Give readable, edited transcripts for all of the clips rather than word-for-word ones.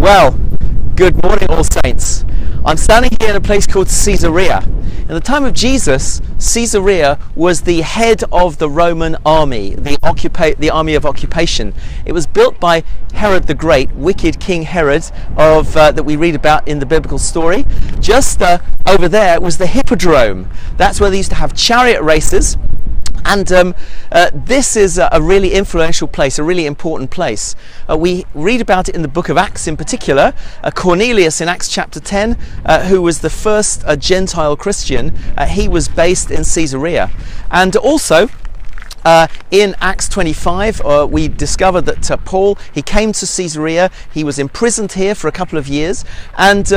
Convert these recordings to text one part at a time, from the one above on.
Well, good morning, all saints. I'm standing here in a place called Caesarea. In the time of Jesus, Caesarea was the head of the Roman army, the army of occupation. It was built by Herod the Great, wicked King Herod that we read about in the biblical story. Just over there was the Hippodrome. That's where they used to have chariot races. And this is a really influential place, a really important place. We read about it in the book of Acts in particular. Cornelius in Acts chapter 10, who was the first Gentile Christian, he was based in Caesarea. And also, in Acts 25, we discovered that Paul, he came to Caesarea. He was imprisoned here for a couple of years, and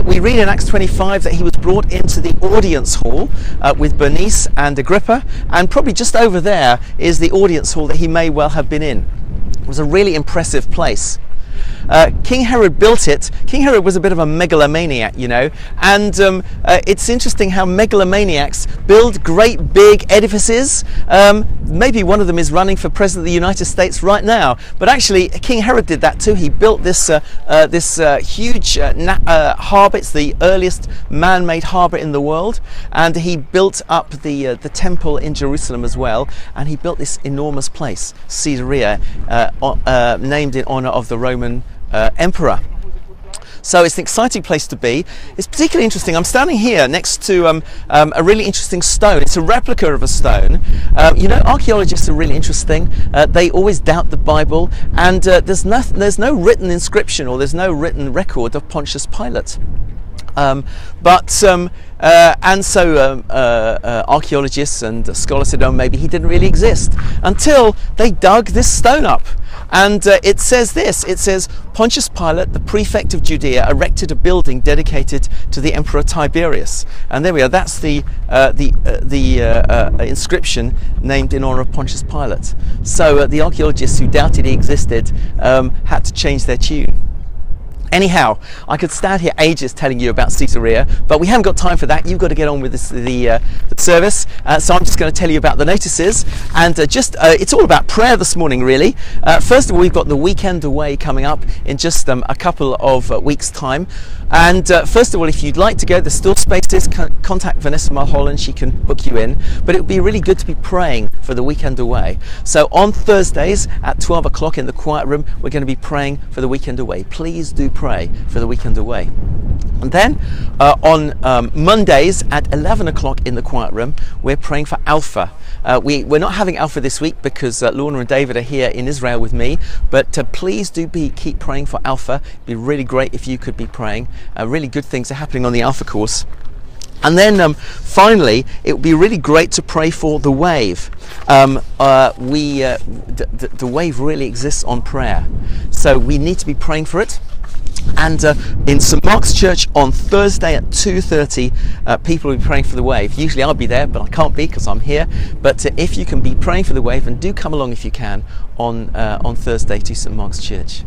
we read in Acts 25 that he was brought into the audience hall with Bernice and Agrippa, and probably just over there is the audience hall that he may well have been in. It was a really impressive place. King Herod built it. King Herod was a bit of a megalomaniac, you know, and it's interesting how megalomaniacs build great big edifices. Maybe one of them is running for president of the United States right now, but actually King Herod did that too. He built this huge harbour. It's the earliest man-made harbour in the world, and he built up the temple in Jerusalem as well, and he built this enormous place, Caesarea, named in honour of the Roman emperor. So it's an exciting place to be. It's particularly interesting. I'm standing here next to a really interesting stone. It's a replica of a stone. You know, archaeologists are really interesting. They always doubt the Bible, and there's no written inscription or there's no written record of Pontius Pilate. And so archaeologists and scholars said, oh, maybe he didn't really exist, until they dug this stone up. And it says this, it says, Pontius Pilate, the prefect of Judea, erected a building dedicated to the Emperor Tiberius. And there we are, that's the inscription named in honor of Pontius Pilate. So the archaeologists who doubted he existed had to change their tune. Anyhow, I could stand here ages telling you about Caesarea, but we haven't got time for that. You've got to get on with the service, so I'm just going to tell you about the notices, and it's all about prayer this morning, really. First of all, we've got the weekend away coming up in just a couple of weeks' time, and first of all, if you'd like to go, there's still spaces. Contact Vanessa Mulholland, she can book you in, but it would be really good to be praying for the weekend away. So on Thursdays at 12 o'clock in the quiet room, we're going to be praying for the weekend away. Please do pray for the weekend away. And then on Mondays at 11 o'clock in the quiet room, we're praying for Alpha. We're not having Alpha this week because Lorna and David are here in Israel with me, but please do keep praying for Alpha. It'd be really great if you could be praying. Really good things are happening on the Alpha course. And then finally, it would be really great to pray for the Wave. The Wave really exists on prayer, so we need to be praying for it. And in St Mark's Church on Thursday at 2:30, people will be praying for the Wave. Usually I'll be there, but I can't be because I'm here. But if you can be praying for the Wave, and do come along if you can on Thursday to St Mark's Church.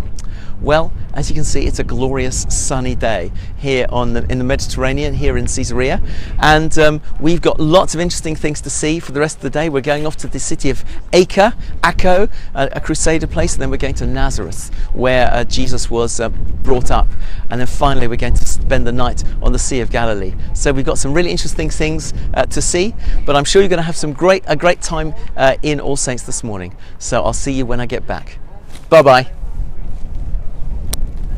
Well, as you can see, it's a glorious sunny day here in the Mediterranean, here in Caesarea, and we've got lots of interesting things to see for the rest of the day. We're going off to the city of Acco, a Crusader place, and then we're going to Nazareth, where Jesus was brought up, and then finally we're going to spend the night on the Sea of Galilee. So we've got some really interesting things to see, but I'm sure you're going to have a great time in All Saints this morning. So I'll see you when I get back. Bye bye.